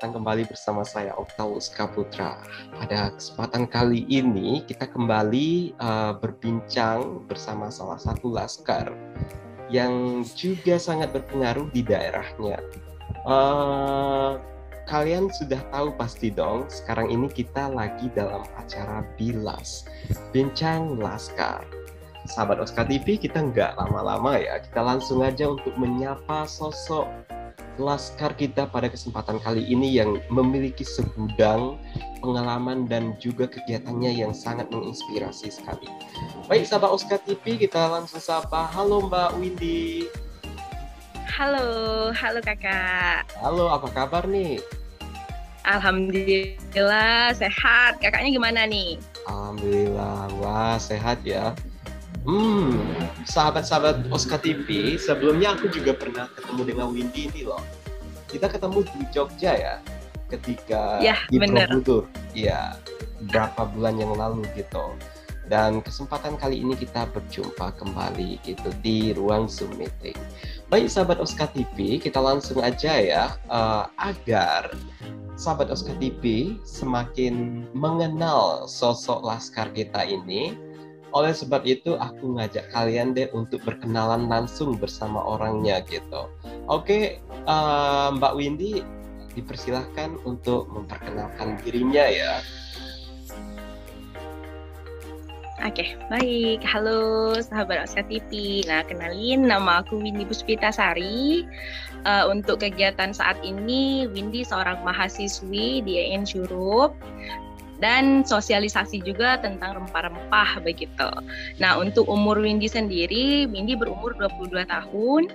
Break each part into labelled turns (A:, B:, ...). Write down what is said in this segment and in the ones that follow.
A: datang kembali bersama saya Octavius Kaputra. Pada kesempatan kali ini kita kembali berbincang bersama salah satu laskar yang juga sangat berpengaruh di daerahnya. Kalian sudah tahu pasti dong, sekarang ini kita lagi dalam acara BILAS, Bincang Laskar. Sahabat Oscar TV, kita nggak lama-lama ya, kita langsung aja untuk menyapa sosok laskar kita pada kesempatan kali ini yang memiliki segudang pengalaman dan juga kegiatannya yang sangat menginspirasi sekali. Baik sahabat Oscar TV, kita langsung sapa. Halo Mbak Windy.
B: Halo kakak.
A: Halo, apa kabar nih?
B: Alhamdulillah sehat. Kakaknya gimana nih?
A: Alhamdulillah, wah sehat ya. Sahabat-sahabat Oscar TV, sebelumnya aku juga pernah ketemu dengan Windy ini loh. Kita ketemu di Jogja ya, ketika di Borobudur. Iya, berapa bulan yang lalu gitu. Dan kesempatan kali ini kita berjumpa kembali gitu di ruang Zoom meeting. Baik sahabat Oscar TV, kita langsung aja ya, agar sahabat Oscar TV semakin mengenal sosok laskar kita ini. Oleh sebab itu, aku ngajak kalian deh untuk berkenalan langsung bersama orangnya gitu. Oke, Mbak Windy, dipersilahkan untuk memperkenalkan dirinya ya.
B: Oke, baik. Halo sahabat Oscar TV. Nah, kenalin, nama aku Windy Puspitasari. Untuk kegiatan saat ini, Windy seorang mahasiswi di EN Syurup. Dan sosialisasi juga tentang rempah-rempah begitu. Nah, untuk umur Windy sendiri, Windy berumur 22 tahun.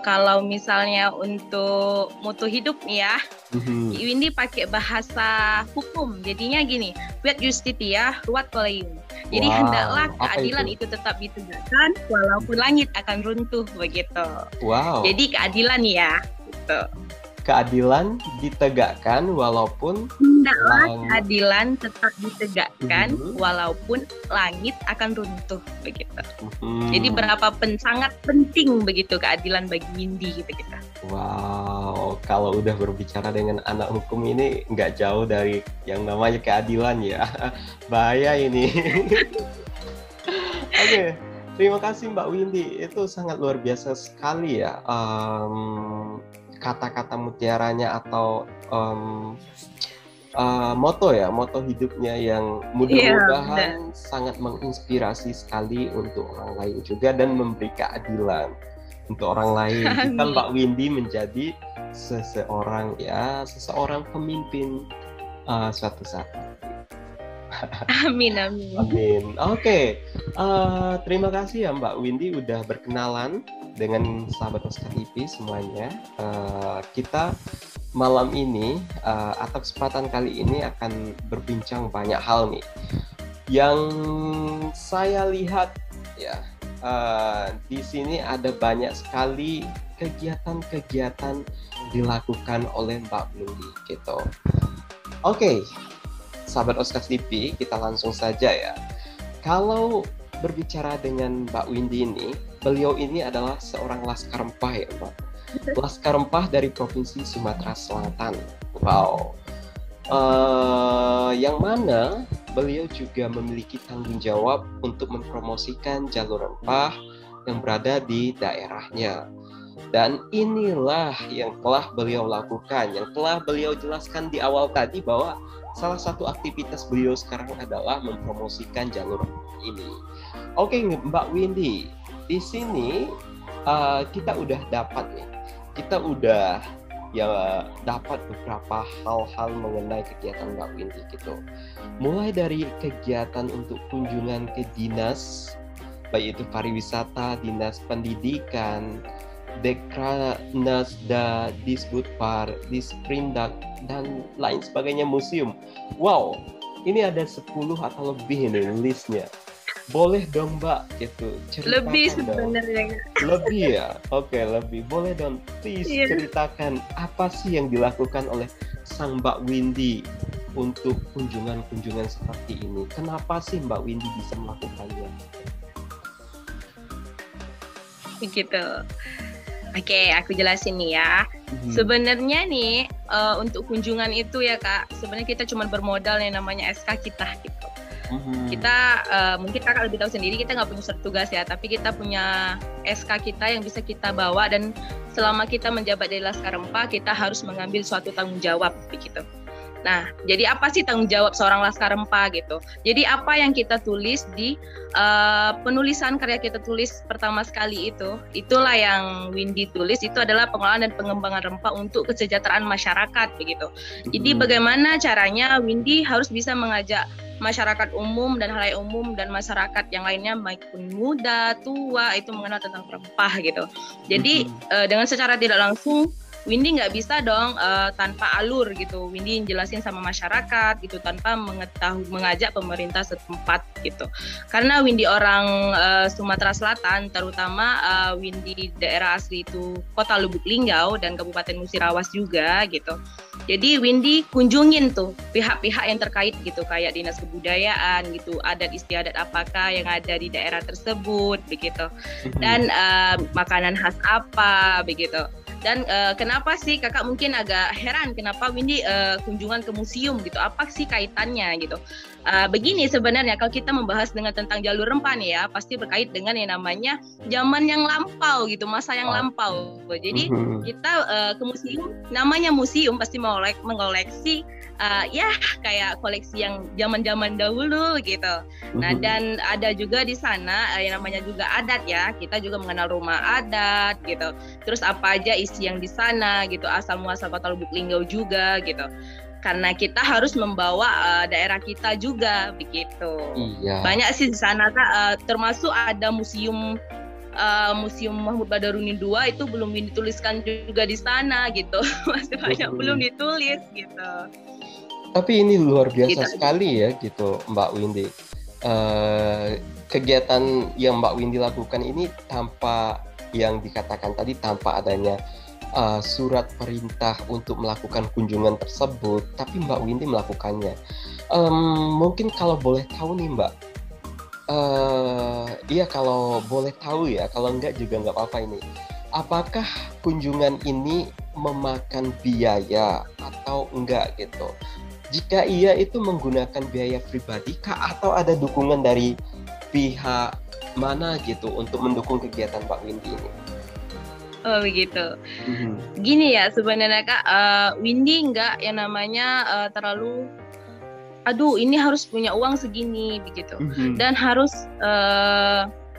B: Kalau misalnya untuk mutu hidup nih ya, Windy pakai bahasa hukum. Jadinya gini, wet justitia, ruat koleum. Jadi hendaklah keadilan itu tetap ditegakkan walaupun langit akan runtuh begitu.
A: Wow.
B: Jadi keadilan ya, gitu.
A: Keadilan ditegakkan walaupun
B: keadilan tetap ditegakkan walaupun langit akan runtuh begitu. Jadi sangat penting begitu keadilan bagi Windy gitu kita.
A: Wow, kalau udah berbicara dengan anak hukum ini nggak jauh dari yang namanya keadilan ya. Bahaya ini. Oke, terima kasih Mbak Windy. Itu sangat luar biasa sekali ya. Kata-kata mutiaranya atau moto hidupnya yang mudah-mudahan sangat menginspirasi sekali untuk orang lain juga dan memberi keadilan untuk orang lain. Kita Mbak Windy menjadi seseorang pemimpin suatu saat.
B: Amin.
A: Oke, terima kasih ya Mbak Windy udah berkenalan dengan sahabat Oscar TV semuanya. Kita malam ini atau kesempatan kali ini akan berbincang banyak hal nih yang saya lihat ya. Di sini ada banyak sekali kegiatan-kegiatan dilakukan oleh Mbak Windy gitu. Oke, sahabat Oscar TV, kita langsung saja ya. Kalau berbicara dengan Mbak Windy ini, beliau ini adalah seorang laskar rempah ya Mbak. Laskar rempah dari Provinsi Sumatera Selatan. Wow. Yang mana beliau juga memiliki tanggung jawab untuk mempromosikan jalur rempah yang berada di daerahnya. Dan inilah yang telah beliau lakukan, yang telah beliau jelaskan di awal tadi bahwa salah satu aktivitas beliau sekarang adalah mempromosikan jalur ini. Oke, Mbak Windy, di sini kita udah dapat nih. Kita udah dapat beberapa hal-hal mengenai kegiatan Mbak Windy gitu. Mulai dari kegiatan untuk kunjungan ke dinas, baik itu pariwisata, dinas pendidikan, Dekranasda, Disbudpar, Disperindak, dan lain sebagainya, museum. Wow, ini ada 10 atau lebih ini listnya. Boleh dong Mbak gitu ceritakan.
B: Lebih sebenarnya.
A: Lebih ya? Oke, lebih. Boleh dong please ceritakan apa sih yang dilakukan oleh sang Mbak Windy untuk kunjungan-kunjungan seperti ini. Kenapa sih Mbak Windy bisa melakukannya?
B: Begitu. Oke, aku jelasin nih ya. Sebenarnya nih untuk kunjungan itu ya Kak, sebenarnya kita cuma bermodal yang namanya SK kita gitu. Kita mungkin Kakak lebih tahu sendiri, kita nggak punya surat tugas ya, tapi kita punya SK kita yang bisa kita bawa, dan selama kita menjabat di Laskar Rempah kita harus mengambil suatu tanggung jawab begitu. Nah, jadi apa sih tanggung jawab seorang Laskar Rempah gitu? Jadi apa yang kita tulis di penulisan karya kita tulis pertama sekali itulah yang Windy tulis, itu adalah pengelolaan dan pengembangan rempah untuk kesejahteraan masyarakat begitu. Jadi bagaimana caranya Windy harus bisa mengajak masyarakat umum dan halayak umum dan masyarakat yang lainnya maupun muda, tua itu mengenal tentang rempah gitu. Jadi dengan secara tidak langsung Windy nggak bisa dong tanpa alur gitu. Windy jelasin sama masyarakat gitu tanpa mengajak pemerintah setempat gitu. Karena Windy orang Sumatera Selatan, terutama Windy daerah asli itu Kota Lubuk Linggau dan Kabupaten Musirawas juga gitu. Jadi Windy kunjungin tuh pihak-pihak yang terkait gitu, kayak dinas kebudayaan gitu, adat istiadat apakah yang ada di daerah tersebut begitu, dan makanan khas apa begitu. Dan kenapa sih Kakak mungkin agak heran kenapa Windy kunjungan ke museum gitu, apa sih kaitannya gitu. Begini sebenarnya kalau kita membahas dengan tentang jalur rempah nih ya, pasti berkait dengan yang namanya zaman yang lampau gitu, masa yang lampau. Jadi kita ke museum, namanya museum pasti mengoleksi ya kayak koleksi yang zaman-zaman dahulu gitu. Nah, dan ada juga di sana yang namanya juga adat ya, kita juga mengenal rumah adat gitu. Terus apa aja isi yang di sana gitu, asal muasal Kota Lubuk Linggau juga gitu. Karena kita harus membawa daerah kita juga begitu. Iya. Banyak sih di sana termasuk ada museum Mahmud Badarudin II itu belum dituliskan juga di sana gitu. Masih banyak belum ditulis gitu.
A: Tapi ini luar biasa sekali ya gitu Mbak Windy. Kegiatan yang Mbak Windy lakukan ini tanpa yang dikatakan tadi, tanpa adanya surat perintah untuk melakukan kunjungan tersebut, tapi Mbak Windy melakukannya. Mungkin kalau boleh tahu nih Mbak, iya kalau boleh tahu ya, kalau enggak juga nggak apa-apa ini. Apakah kunjungan ini memakan biaya atau enggak gitu? Jika iya, itu menggunakan biaya pribadi kah atau ada dukungan dari pihak mana gitu untuk mendukung kegiatan Mbak Windy ini?
B: Oh begitu. Gini ya sebenarnya Kak, Windy nggak yang namanya terlalu aduh ini harus punya uang segini begitu, dan harus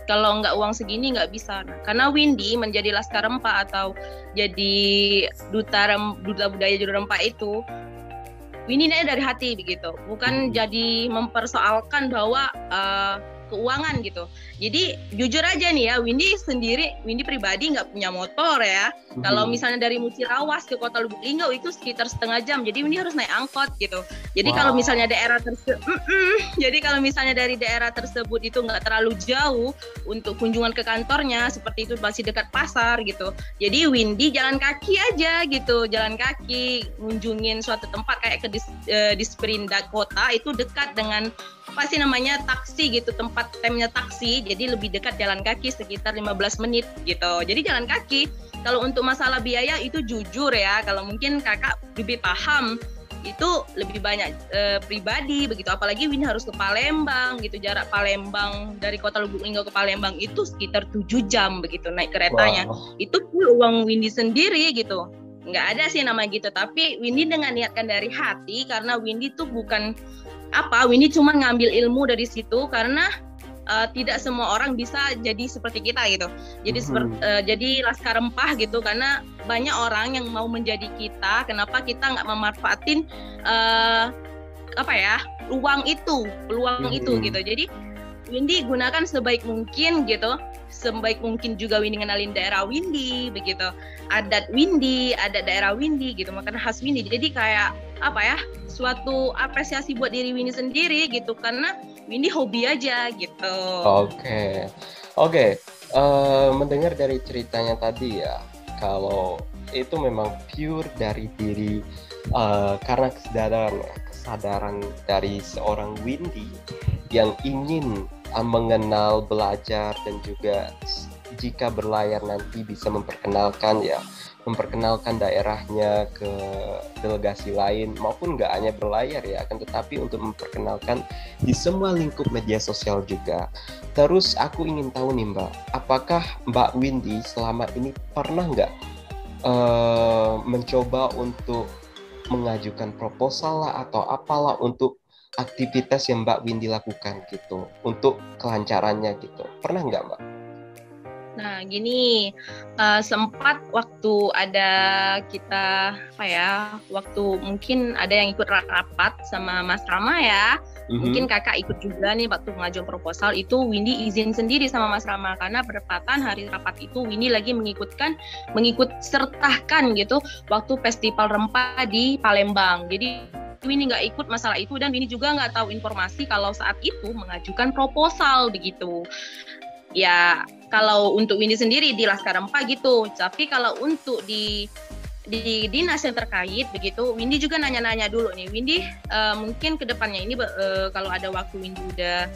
B: kalau nggak uang segini nggak bisa. Nah, karena Windy menjadi Laskar Rempah atau jadi duta budaya juru rempah itu, Windy dari hati begitu, bukan jadi mempersoalkan bahwa keuangan gitu. Jadi jujur aja nih ya, Windy pribadi nggak punya motor ya. Kalau misalnya dari Musirawas ke Kota Lubuk Linggau itu sekitar setengah jam. Jadi Windy harus naik angkot gitu. Jadi kalau misalnya kalau misalnya dari daerah tersebut itu nggak terlalu jauh untuk kunjungan ke kantornya, seperti itu masih dekat pasar gitu. Jadi Windy jalan kaki aja gitu, jalan kaki ngunjungin suatu tempat kayak ke Disperindak Kota itu dekat dengan pasti namanya taksi gitu, tempat temnya taksi, jadi lebih dekat jalan kaki sekitar 15 menit gitu. Jadi jalan kaki. Kalau untuk masalah biaya itu jujur ya, kalau mungkin Kakak lebih paham itu lebih banyak pribadi begitu, apalagi Windy harus ke Palembang gitu, jarak Palembang dari Kota Lubuk Linggau ke Palembang itu sekitar 7 jam begitu naik keretanya. Itu full uang Windy sendiri gitu. Nggak ada sih namanya gitu, tapi Windy dengan niatkan dari hati, karena Windy tuh bukan Windy cuma ngambil ilmu dari situ, karena tidak semua orang bisa jadi seperti kita gitu. Jadi jadi Laskar Rempah gitu, karena banyak orang yang mau menjadi kita. Kenapa kita nggak memanfaatin peluang itu gitu. Jadi Windy gunakan sebaik mungkin gitu. Sebaik mungkin juga Windy ngenalin daerah Windy begitu, adat Windy, adat daerah Windy gitu, makanan khas Windy. Jadi kayak suatu apresiasi buat diri Windy sendiri gitu, karena Windy hobi aja gitu. Oke.
A: Mendengar dari ceritanya tadi ya, kalau itu memang pure dari diri karena kesadaran dari seorang Windy yang ingin mengenal, belajar, dan juga jika berlayar nanti bisa memperkenalkan ya memperkenalkan daerahnya ke delegasi lain, maupun nggak hanya berlayar ya, akan tetapi untuk memperkenalkan di semua lingkup media sosial juga. Terus aku ingin tahu nih Mbak, apakah Mbak Windy selama ini pernah nggak mencoba untuk mengajukan proposal lah atau apalah untuk aktivitas yang Mbak Windy lakukan gitu, untuk kelancarannya gitu, pernah nggak Mbak?
B: Nah, gini, sempat waktu ada kita, waktu mungkin ada yang ikut rapat sama Mas Rama ya, mungkin kakak ikut juga nih waktu mengajukan proposal itu Windy izin sendiri sama Mas Rama, karena berdepatan hari rapat itu Windy lagi mengikut sertakan gitu waktu festival rempah di Palembang. Jadi Windy nggak ikut masalah itu, dan Windy juga nggak tahu informasi kalau saat itu mengajukan proposal begitu. Ya, kalau untuk Windy sendiri di Laskar Rempah gitu. Tapi kalau untuk di dinas yang terkait begitu, Windy juga nanya-nanya dulu nih. Windy mungkin kedepannya ini kalau ada waktu Windy udah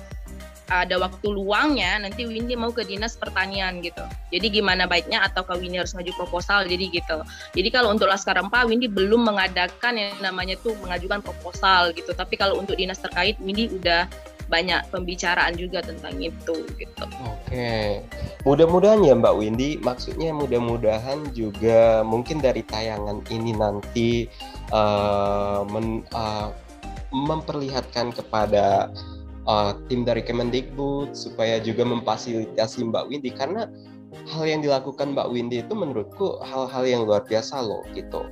B: ada waktu luangnya, nanti Windy mau ke dinas pertanian gitu. Jadi gimana baiknya, atau ke Windy harus maju proposal, jadi gitu. Jadi kalau untuk Laskar Rempah, Windy belum mengadakan yang namanya tuh mengajukan proposal gitu. Tapi kalau untuk dinas terkait, Windy udah banyak pembicaraan juga tentang itu gitu.
A: Oke, mudah-mudahan ya Mbak Windy, maksudnya mudah-mudahan juga mungkin dari tayangan ini nanti memperlihatkan kepada tim dari Kemendikbud supaya juga memfasilitasi Mbak Windy, karena hal yang dilakukan Mbak Windy itu menurutku hal-hal yang luar biasa loh gitu.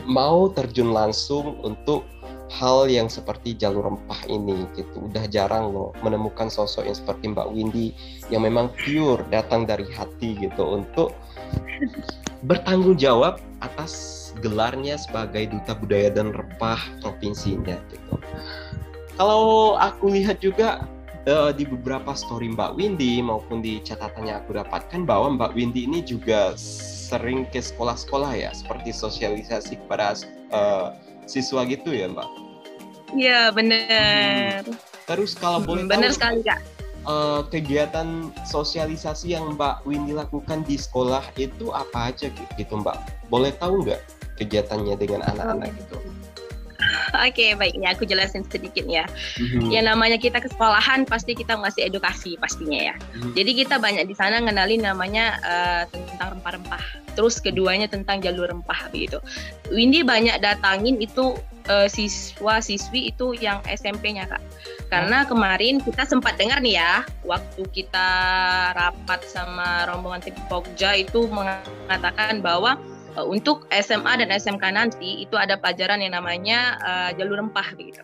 A: Mau terjun langsung untuk hal yang seperti jalur rempah ini gitu. Udah jarang loh menemukan sosok yang seperti Mbak Windy yang memang pure datang dari hati gitu untuk bertanggung jawab atas gelarnya sebagai Duta Budaya dan Rempah provinsinya gitu. Kalau aku lihat juga di beberapa story Mbak Windy maupun di catatannya aku dapatkan bahwa Mbak Windy ini juga sering ke sekolah-sekolah ya, seperti sosialisasi kepada siswa gitu ya Mbak?
B: Iya benar.
A: Terus kalau boleh
B: benar
A: tahu,
B: sekali Kak.
A: Kegiatan sosialisasi yang Mbak Windy lakukan di sekolah itu apa aja gitu Mbak? Boleh tahu nggak kegiatannya dengan anak-anak gitu?
B: Oke, baiknya aku jelasin sedikit ya. Yang namanya kita ke sekolahan pasti kita ngasih edukasi pastinya ya. Jadi kita banyak di sana ngenalin namanya tentang rempah-rempah. Terus keduanya tentang jalur rempah begitu. Windy banyak datangin itu siswa-siswi itu yang SMP-nya Kak. Karena kemarin kita sempat dengar nih ya, waktu kita rapat sama rombongan tim Pokja itu mengatakan bahwa untuk SMA dan SMK nanti itu ada pelajaran yang namanya jalur rempah begitu.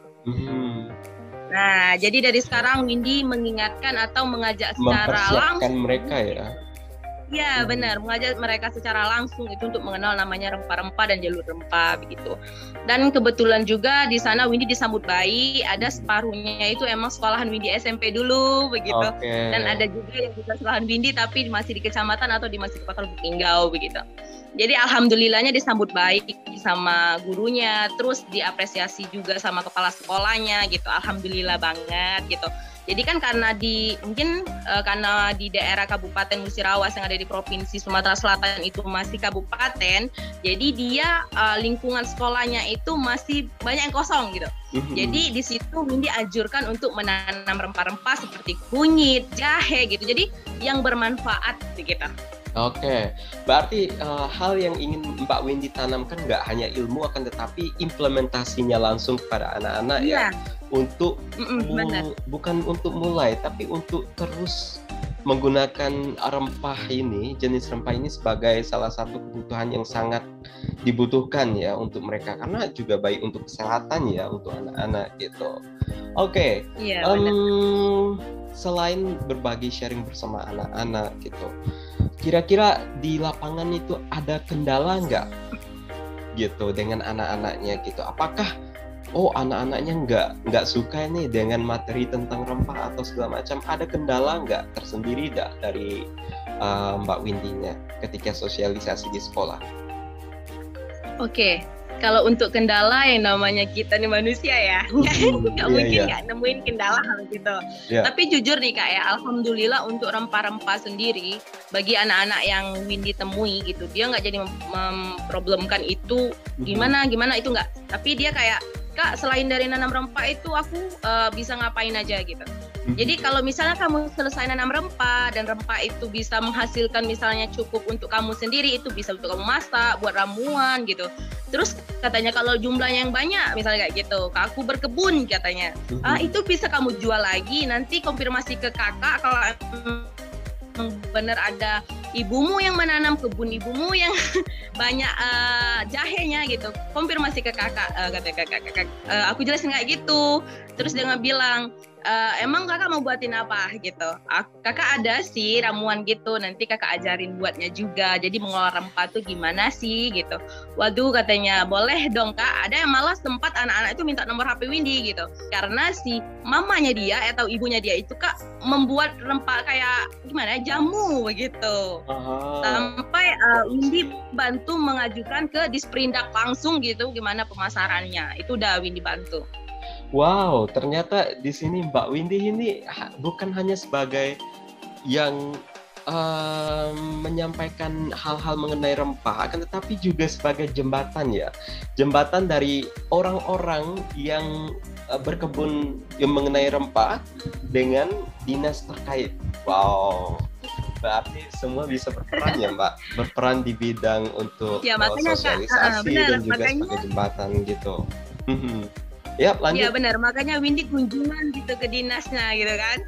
B: Nah, jadi dari sekarang Windy mengingatkan atau mengajak secara langsung
A: mereka ya.
B: Ya benar, mengajak mereka secara langsung itu untuk mengenal namanya rempah-rempah dan jalur rempah begitu. Dan kebetulan juga di sana Windy disambut baik, ada separuhnya itu emang sekolahan Windy SMP dulu begitu. Dan ada juga yang bukan sekolahan Windy tapi masih di kecamatan atau masih di Kota Lubuk Linggau begitu. Jadi alhamdulillahnya disambut baik sama gurunya, terus diapresiasi juga sama kepala sekolahnya gitu. Alhamdulillah banget gitu. Jadi kan karena karena di daerah Kabupaten Musirawas yang ada di Provinsi Sumatera Selatan itu masih kabupaten, jadi dia lingkungan sekolahnya itu masih banyak yang kosong gitu. Jadi di situ Windy anjurkan untuk menanam rempah-rempah seperti kunyit, jahe gitu. Jadi yang bermanfaat gitu.
A: Oke, berarti hal yang ingin Mbak Windy tanamkan nggak hanya ilmu, akan tetapi implementasinya langsung kepada anak-anak ya, untuk bukan untuk mulai, tapi untuk terus menggunakan jenis rempah ini sebagai salah satu kebutuhan yang sangat dibutuhkan ya untuk mereka, karena juga baik untuk kesehatan ya untuk anak-anak gitu. Oke. Selain berbagi sharing bersama anak-anak gitu, kira-kira di lapangan itu ada kendala nggak gitu dengan anak-anaknya gitu? Apakah anak-anaknya nggak suka nih dengan materi tentang rempah atau segala macam? Ada kendala nggak tersendiri dari Mbak Windy-nya ketika sosialisasi di sekolah?
B: Oke. Kalau untuk kendala yang namanya kita nih manusia ya, nggak mungkin nggak nemuin kendala hal gitu. Tapi jujur nih Kak ya, alhamdulillah untuk rempah-rempah sendiri bagi anak-anak yang Windy temui gitu, dia nggak jadi memproblemkan itu gimana itu nggak. Tapi dia kayak, Kak, selain dari nanam rempah itu aku bisa ngapain aja gitu. Jadi kalau misalnya kamu selesai nanam rempah dan rempah itu bisa menghasilkan misalnya cukup untuk kamu sendiri, itu bisa untuk kamu masak, buat ramuan gitu. Terus katanya kalau jumlahnya yang banyak, misalnya kayak gitu, aku berkebun katanya, itu bisa kamu jual lagi, nanti konfirmasi ke kakak kalau benar ada ibumu yang menanam, kebun ibumu yang banyak jahenya gitu, konfirmasi ke kakak, kata kakak, aku jelasin kayak gitu. Terus dia bilang, emang kakak mau buatin apa gitu. Kakak ada sih ramuan gitu, nanti kakak ajarin buatnya juga, jadi mengolah rempah tuh gimana sih gitu. Waduh, katanya boleh dong Kak. Ada yang malah sempat anak-anak itu minta nomor HP Windy gitu, karena si mamanya dia atau ibunya dia itu Kak membuat rempah kayak gimana jamu begitu. Sampai Windy bantu mengajukan ke Disperindak langsung gitu gimana pemasarannya, itu udah Windy bantu.
A: Wow, ternyata di sini Mbak Windy ini bukan hanya sebagai yang menyampaikan hal-hal mengenai rempah, akan tetapi juga sebagai jembatan ya, jembatan dari orang-orang yang berkebun yang mengenai rempah dengan dinas terkait. Wow, berarti semua bisa berperan ya Mbak, berperan di bidang untuk sosialisasi dan juga sebagai jembatan gitu. Ya, lanjut.
B: Iya benar, makanya Windy kunjungan gitu ke dinasnya gitu kan,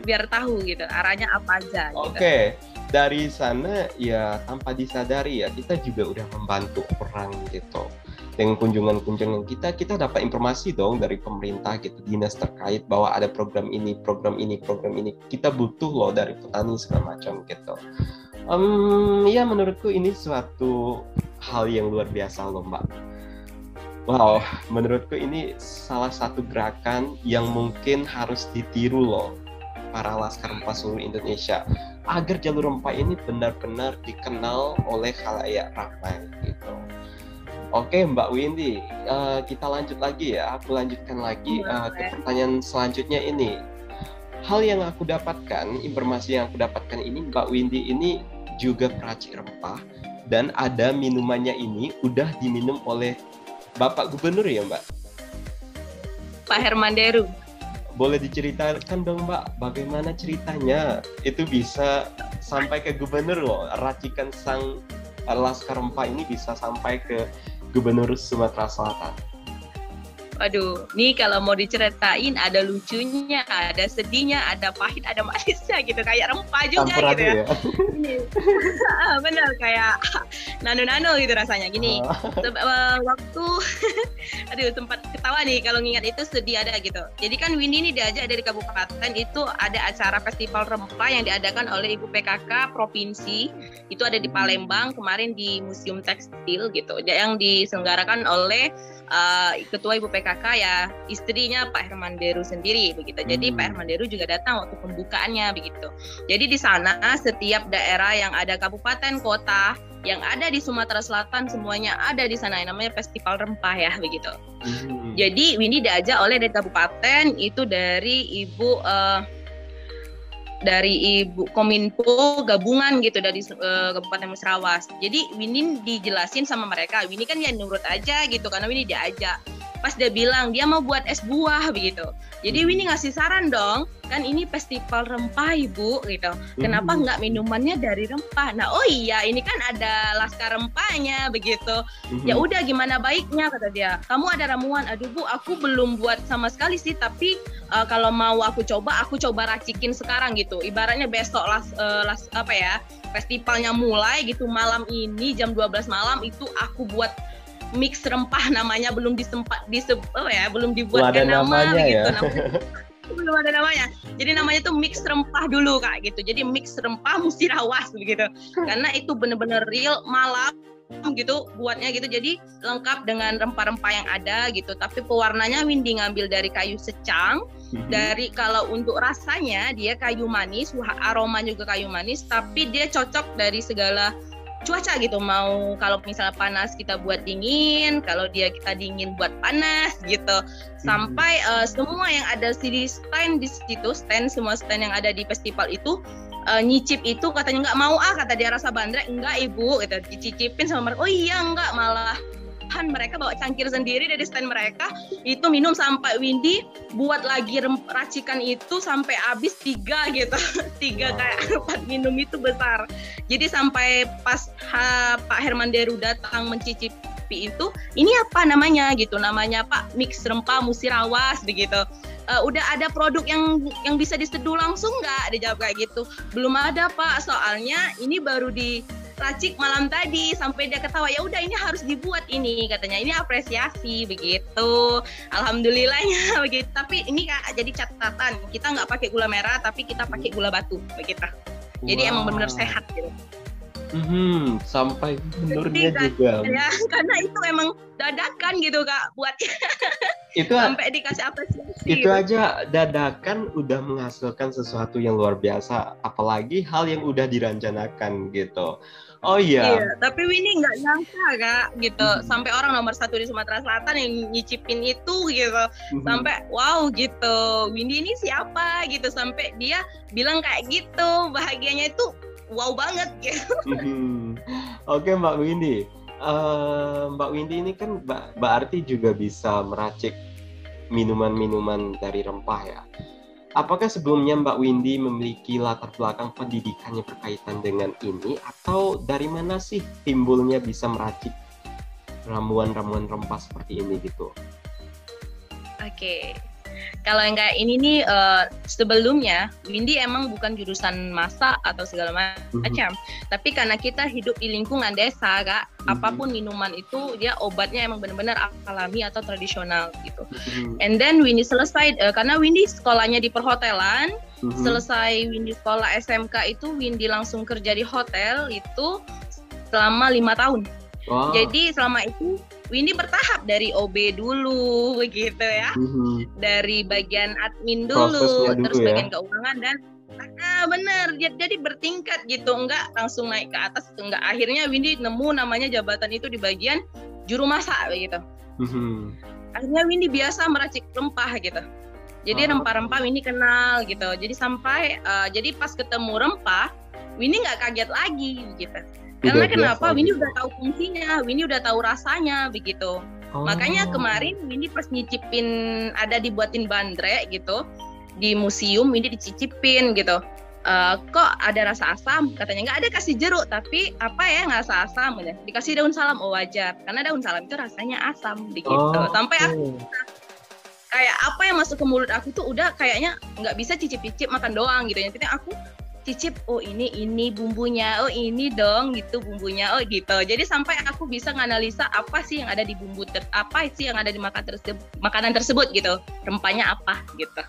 B: biar tahu gitu arahnya apa aja.
A: Oke. Dari sana ya tanpa disadari ya kita juga udah membantu orang gitu. Dengan kunjungan-kunjungan kita dapat informasi dong dari pemerintah gitu, dinas terkait bahwa ada program ini. Kita butuh loh dari petani segala macam gitu. Ya menurutku ini suatu hal yang luar biasa loh Mbak. Wow, menurutku ini salah satu gerakan yang mungkin harus ditiru loh para laskar rempah seluruh Indonesia, agar jalur rempah ini benar-benar dikenal oleh khalayak ramai gitu. Oke Mbak Windy, kita lanjut lagi ya. Aku lanjutkan lagi ke pertanyaan selanjutnya ini. Hal yang aku dapatkan, informasi yang aku dapatkan ini, Mbak Windy ini juga peracik rempah, dan ada minumannya ini udah diminum oleh Bapak Gubernur ya Mbak?
B: Pak Herman Deru.
A: Boleh diceritakan dong Mbak, bagaimana ceritanya itu bisa sampai ke gubernur loh, racikan sang laskar rempah ini bisa sampai ke Gubernur Sumatera Selatan.
B: Waduh, nih kalau mau diceritain ada lucunya, ada sedihnya, ada pahit, ada manisnya gitu, kayak rempah juga
A: Campuran
B: gitu ya. Bener, kayak nano-nano gitu rasanya. Gini, waktu sempat ketawa nih kalau ngingat itu, sedih ada gitu. Jadi kan Windy ini diajak dari kabupaten, itu ada acara festival rempah yang diadakan oleh Ibu PKK Provinsi, itu ada di Palembang kemarin di Museum Tekstil gitu, yang diselenggarakan oleh Ketua Ibu PKK ya, istrinya Pak Herman Deru sendiri begitu. Jadi Pak Herman Deru juga datang waktu pembukaannya begitu. Jadi di sana setiap daerah yang ada kabupaten kota yang ada di Sumatera Selatan semuanya ada di sana, yang namanya Festival Rempah ya begitu. Jadi Windy diajak oleh dari kabupaten itu dari Ibu Kominfo gabungan gitu dari Kabupaten Musrawas. Jadi Windy dijelasin sama mereka, Windy kan ya nurut aja gitu karena Windy diajak. Pas dia bilang dia mau buat es buah begitu. Jadi Windy ngasih saran dong, kan ini festival rempah Ibu gitu. Kenapa nggak minumannya dari rempah? Nah, oh iya ini kan ada laskar rempahnya begitu. Ya udah gimana baiknya kata dia. Kamu ada ramuan? Aduh Bu, aku belum buat sama sekali sih, tapi kalau mau aku coba racikin sekarang gitu. Ibaratnya besok festivalnya mulai gitu, malam ini jam 12 malam itu aku buat mix rempah, namanya belum belum dibuatkan nama gitu. Ya? Belum ada namanya. Jadi namanya tuh mix rempah dulu Kak gitu. Jadi mix rempah Musirawas begitu. Karena itu bener-bener real malam gitu buatnya gitu. Jadi lengkap dengan rempah-rempah yang ada gitu. Tapi pewarnanya Windy ngambil dari kayu secang. Dari kalau untuk rasanya dia kayu manis, aroma juga kayu manis, tapi dia cocok dari segala cuaca gitu, mau kalau misalnya panas kita buat dingin, kalau kita dingin buat panas gitu, sampai semua yang ada di stand semua stand yang ada di festival itu nyicip itu, katanya nggak mau kata dia, rasa bandrek, enggak ibu gitu, dicicipin sama mereka. Oh iya, enggak, malah mereka bawa cangkir sendiri dari stand mereka, itu minum sampai Windy buat lagi racikan itu sampai habis 3 gitu. 3 kayak 4 minum itu besar. Jadi sampai pas Pak Herman Deru datang mencicipi itu, ini apa namanya gitu, namanya Pak mix rempah musirawas begitu. Udah ada produk yang bisa diseduh langsung nggak? Dijawab kayak gitu. Belum ada Pak, soalnya ini baru diracik malam tadi, sampai dia ketawa, ya udah ini harus dibuat ini, katanya ini apresiasi begitu. Alhamdulillahnya begitu. Tapi ini Kak, jadi catatan, kita nggak pakai gula merah, tapi kita pakai gula batu begitu. Jadi emang benar-benar sehat gitu.
A: Sampai gubernurnya juga.
B: Ya, karena itu emang dadakan gitu Kak, buat
A: itu
B: sampai dikasih apresiasi.
A: Itu gitu. Aja dadakan udah menghasilkan sesuatu yang luar biasa, apalagi hal yang udah direncanakan gitu. Oh iya.
B: Iya, tapi Winnie nggak nyangka Kak gitu, sampai orang nomor 1 di Sumatera Selatan yang nyicipin itu gitu, sampai wow gitu, Winnie ini siapa gitu, sampai dia bilang kayak gitu, bahagianya itu wow banget gitu.
A: Oke Mbak Windy, Mbak Windy ini kan berarti juga bisa meracik minuman-minuman dari rempah ya. Apakah sebelumnya Mbak Windy memiliki latar belakang pendidikannya berkaitan dengan ini, atau dari mana sih timbulnya bisa meracik ramuan-ramuan rempah seperti ini gitu?
B: Oke. Kalau yang kayak ini nih, sebelumnya Windy emang bukan jurusan masak atau segala macam, tapi karena kita hidup di lingkungan desa Kak, apapun minuman itu dia obatnya emang benar-benar alami atau tradisional gitu. And then Windy selesai, karena Windy sekolahnya di perhotelan, selesai Windy sekolah SMK itu Windy langsung kerja di hotel itu selama 5 tahun. Wow. Jadi selama itu Windy bertahap dari OB dulu begitu ya, dari bagian admin dulu, terus bagian keuangan dan bener, jadi bertingkat gitu, enggak langsung naik ke atas, enggak. Akhirnya Windy nemu namanya jabatan itu di bagian juru masak begitu. Akhirnya Windy biasa meracik rempah gitu. Jadi rempah-rempah Windy kenal gitu. Jadi sampai jadi pas ketemu rempah, Windy nggak kaget lagi gitu. Karena kenapa? Windy udah tahu fungsinya, Windy udah tahu rasanya begitu. Makanya kemarin Windy pas nyicipin, ada dibuatin bandrek gitu di museum, Windy dicicipin gitu. Kok ada rasa asam? Katanya nggak ada, kasih jeruk, tapi apa ya nggak rasa asam? Gitu. Dikasih daun salam, oh wajar, karena daun salam itu rasanya asam begitu. Sampai aku kayak apa yang masuk ke mulut aku tuh udah kayaknya nggak bisa cicip-cicip makan doang gitu. Yang penting aku cicip, oh ini bumbunya, oh ini dong gitu bumbunya, oh gitu. Jadi sampai aku bisa nganalisa apa sih yang ada di bumbu, apa sih yang ada di makanan tersebut gitu, rempahnya apa gitu.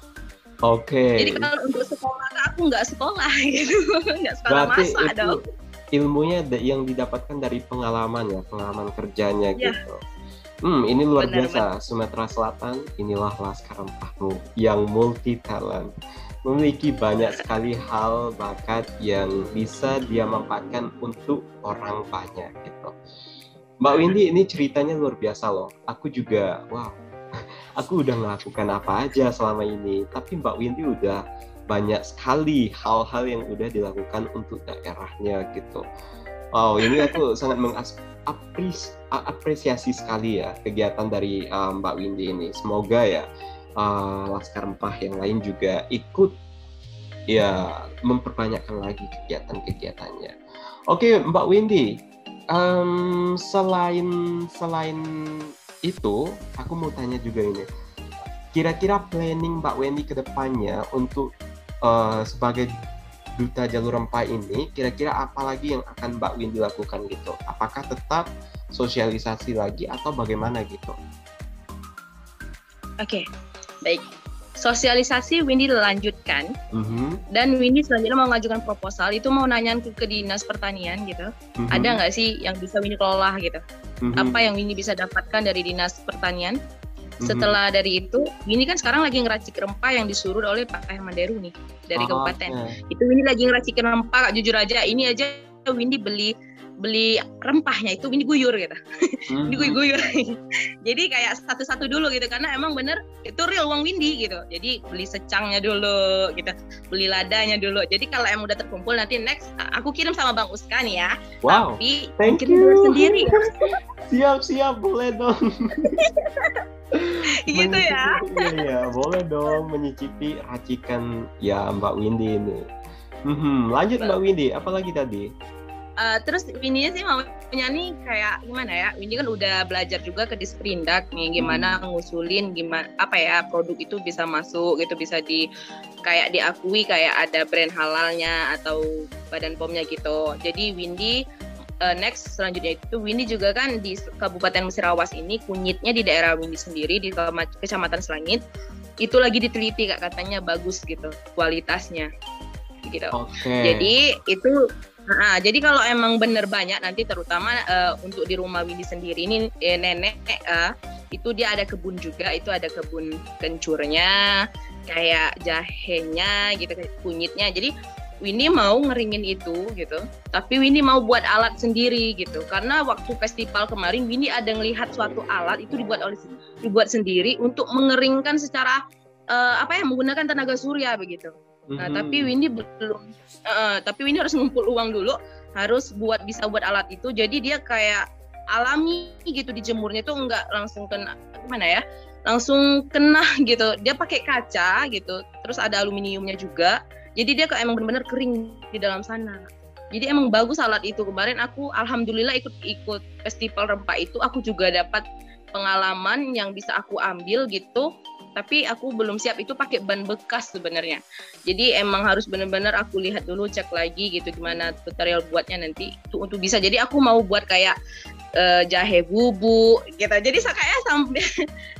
A: Oke.
B: Jadi kalau untuk sekolah aku nggak sekolah gitu, nggak sekolah masak dong.
A: Ilmunya yang didapatkan dari pengalaman ya, pengalaman kerjanya gitu. Ini luar biasa. Sumatera Selatan, inilah Laskar Rempahmu yang multi talent. Memiliki banyak sekali hal bakat yang bisa dia manfaatkan untuk orang banyak gitu. Mbak Windy ini ceritanya luar biasa loh. Aku juga, wow, aku udah melakukan apa aja selama ini. Tapi Mbak Windy udah banyak sekali hal-hal yang udah dilakukan untuk daerahnya gitu. Wow, ini aku sangat mengapresiasi sekali ya kegiatan dari Mbak Windy ini. Semoga ya Laskar Rempah yang lain juga ikut ya memperbanyakkan lagi kegiatan-kegiatannya. Oke, Mbak Windy, selain itu, aku mau tanya juga ini. Kira-kira planning Mbak Windy ke depannya untuk sebagai duta jalur rempah ini, kira-kira apa lagi yang akan Mbak Windy lakukan gitu? Apakah tetap sosialisasi lagi atau bagaimana gitu?
B: Oke, baik. Sosialisasi Windy lanjutkan, dan Windy selanjutnya mau mengajukan proposal, itu mau nanya ke Dinas Pertanian gitu, ada nggak sih yang bisa Windy kelola gitu, apa yang Windy bisa dapatkan dari Dinas Pertanian. Setelah dari itu, Windy kan sekarang lagi ngeracik rempah yang disuruh oleh Pak Herman Deru nih, dari kabupaten. Itu Windy lagi ngeracikin rempah, jujur aja, ini aja Windy beli beli rempahnya itu Windy guyur gitu. Windy guyur. Jadi kayak satu-satu dulu gitu, karena emang bener itu real uang Windy gitu. Jadi beli secangnya dulu gitu, beli ladanya dulu. Jadi kalau emang udah terkumpul nanti next aku kirim sama Bang Uska nih ya.
A: Wow,
B: tapi
A: thank
B: kirim
A: you.
B: Sendiri.
A: Siap, boleh dong.
B: Gitu ya.
A: Iya, boleh dong menyicipi racikan ya Mbak Windy ini. Lanjut Mbak Windy, apa lagi tadi?
B: Terus Windy sih maunya nih kayak gimana ya? Windy kan udah belajar juga ke Disperindak nih, gimana ngusulin gimana apa ya produk itu bisa masuk gitu, bisa kayak diakui kayak ada brand halalnya atau Badan POM-nya gitu. Jadi Windy next selanjutnya itu Windy juga kan di Kabupaten Musirawas ini, kunyitnya di daerah Windy sendiri di Kecamatan Selangit itu lagi diteliti Kak, katanya bagus gitu kualitasnya gitu. Jadi itu jadi kalau emang bener banyak nanti terutama untuk di rumah Windy sendiri ini nenek itu dia ada kebun juga, itu ada kebun kencurnya, kayak jahenya gitu, kunyitnya. Jadi Windy mau ngeringin itu gitu, tapi Windy mau buat alat sendiri gitu, karena waktu festival kemarin Windy ada ngelihat suatu alat itu dibuat sendiri untuk mengeringkan secara menggunakan tenaga surya begitu. Nah, tapi Windy belum, tapi Windy harus ngumpul uang dulu, harus bisa buat alat itu. Jadi dia kayak alami gitu, dijemurnya tuh nggak langsung kena langsung kena gitu. Dia pakai kaca gitu, terus ada aluminiumnya juga. Jadi dia kayak emang benar-benar kering di dalam sana. Jadi emang bagus alat itu. Kemarin aku alhamdulillah ikut festival rempah itu, aku juga dapat pengalaman yang bisa aku ambil gitu. Tapi aku belum siap, itu pakai ban bekas sebenarnya. Jadi emang harus benar-benar aku lihat dulu, cek lagi gitu gimana tutorial buatnya nanti untuk bisa. Jadi aku mau buat kayak jahe bubuk gitu. Jadi saya sampai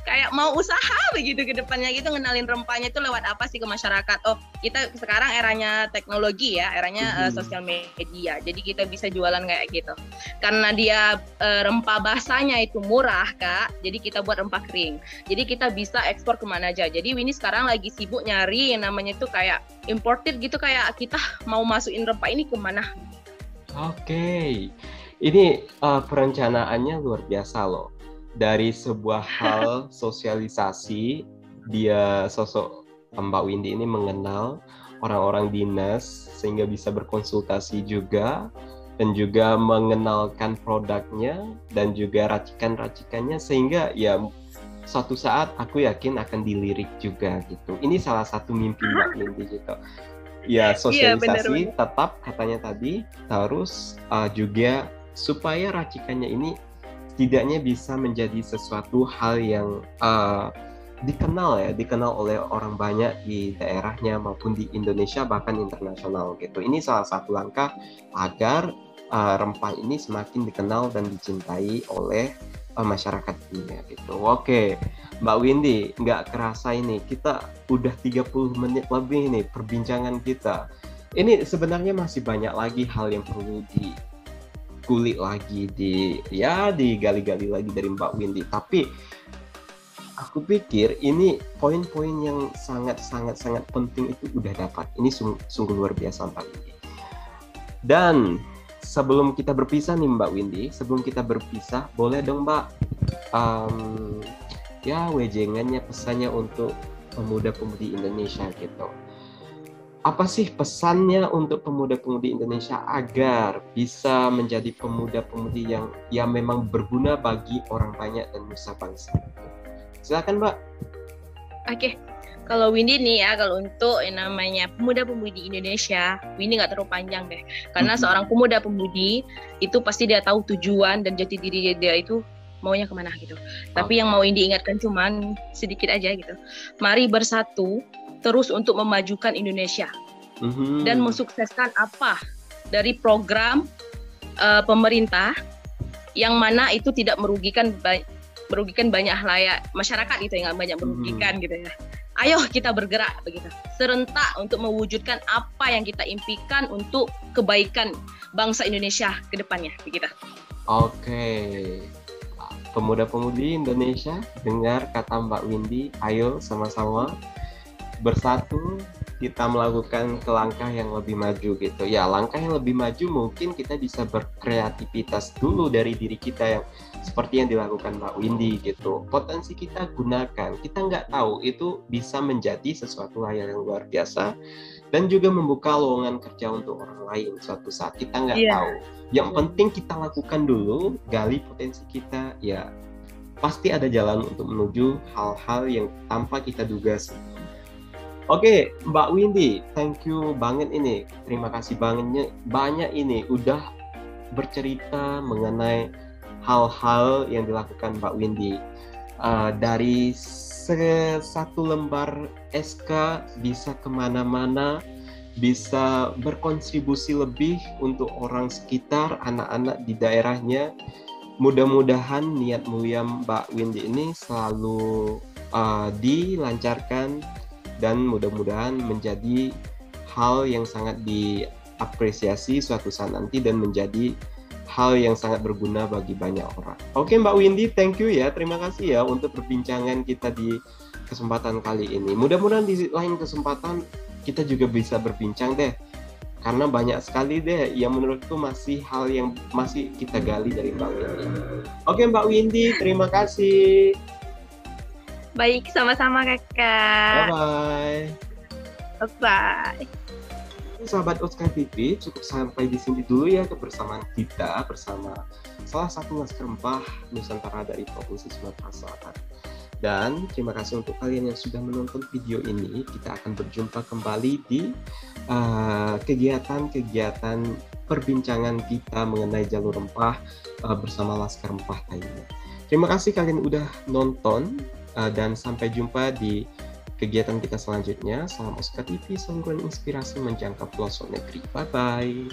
B: kayak mau usaha begitu ke depannya gitu, ngenalin rempahnya itu lewat apa sih ke masyarakat. Oh, kita sekarang eranya teknologi ya, eranya sosial media. Jadi kita bisa jualan kayak gitu. Karena dia rempah basahnya itu murah, Kak. Jadi kita buat rempah kering. Jadi kita bisa ekspor kemana aja. Jadi Winnie sekarang lagi sibuk nyari yang namanya itu kayak imported gitu, kayak kita mau masukin rempah ini kemana.
A: Oke. Ini perencanaannya luar biasa loh. Dari sebuah hal sosialisasi, dia sosok Mbak Windy ini mengenal orang-orang dinas sehingga bisa berkonsultasi juga, dan juga mengenalkan produknya dan juga racikan-racikannya, sehingga ya suatu saat aku yakin akan dilirik juga gitu. Ini salah satu mimpi Mbak Windy gitu. Ya, sosialisasi tetap katanya tadi, terus juga supaya racikannya ini setidaknya bisa menjadi sesuatu hal yang dikenal oleh orang banyak di daerahnya maupun di Indonesia bahkan internasional gitu. Ini salah satu langkah agar rempah ini semakin dikenal dan dicintai oleh masyarakat dunia gitu. Oke, Mbak Windy, nggak kerasa ini kita udah 30 menit lebih nih perbincangan kita. Ini sebenarnya masih banyak lagi hal yang perlu dikulik lagi, digali-gali lagi dari Mbak Windy. Tapi aku pikir ini poin-poin yang sangat penting itu udah dapat. Ini sungguh luar biasa Mbak Windy. Dan sebelum kita berpisah nih Mbak Windy, boleh dong Mbak wejengannya, pesannya untuk pemuda-pemudi Indonesia gitu. Apa sih pesannya untuk pemuda-pemudi Indonesia agar bisa menjadi pemuda-pemudi yang memang berguna bagi orang banyak dan nusa bangsa? Silakan Mbak.
B: Oke. Kalau Windy nih ya, kalau untuk yang namanya pemuda-pemudi Indonesia, Windy nggak terlalu panjang deh. Karena seorang pemuda-pemudi itu pasti dia tahu tujuan dan jati diri dia itu maunya kemana gitu. Tapi yang mau Windy ingatkan cuman sedikit aja gitu. Mari bersatu terus untuk memajukan Indonesia dan mensukseskan apa dari program pemerintah yang mana itu tidak merugikan banyak masyarakat gitu ya, nggak banyak merugikan gitu ya. Ayo kita bergerak begitu serentak untuk mewujudkan apa yang kita impikan untuk kebaikan bangsa Indonesia ke depannya begitu.
A: Oke. Pemuda-pemudi Indonesia, dengar kata Mbak Windy, ayo sama-sama bersatu kita melakukan ke langkah yang lebih maju gitu. Ya, langkah yang lebih maju mungkin kita bisa berkreativitas dulu dari diri kita yang seperti yang dilakukan Mbak Windy gitu. Potensi kita gunakan. Kita nggak tahu itu bisa menjadi sesuatu hal yang luar biasa dan juga membuka lowongan kerja untuk orang lain suatu saat. Kita nggak tahu. Yang penting kita lakukan dulu, gali potensi kita. Ya, pasti ada jalan untuk menuju hal-hal yang tanpa kita duga sih. Oke, Mbak Windy, thank you banget ini. Terima kasih banyak ini udah bercerita mengenai hal-hal yang dilakukan Mbak Windy. Dari satu lembar SK bisa kemana-mana, bisa berkontribusi lebih untuk orang sekitar, anak-anak di daerahnya. Mudah-mudahan niat mulia Mbak Windy ini selalu dilancarkan dan mudah-mudahan menjadi hal yang sangat diapresiasi suatu saat nanti dan menjadi hal yang sangat berguna bagi banyak orang. Oke Mbak Windy, thank you ya, terima kasih ya untuk perbincangan kita di kesempatan kali ini. Mudah-mudahan di lain kesempatan kita juga bisa berbincang deh, karena banyak sekali deh yang menurutku masih hal yang masih kita gali dari Mbak Windy. Oke Mbak Windy, terima kasih.
B: Baik, sama-sama Kakak.
A: Bye-bye.
B: Bye-bye.
A: Sahabat Oscar TV, cukup sampai di sini dulu ya kebersamaan kita bersama salah satu laskar rempah Nusantara dari Provinsi Sumatera Selatan. Dan terima kasih untuk kalian yang sudah menonton video ini. Kita akan berjumpa kembali di kegiatan-kegiatan perbincangan kita mengenai jalur rempah bersama laskar rempah lainnya. Terima kasih kalian udah nonton. Dan sampai jumpa di kegiatan kita selanjutnya. Salam Oscar TV, saluran inspirasi menjangkau pelosok negeri. Bye-bye.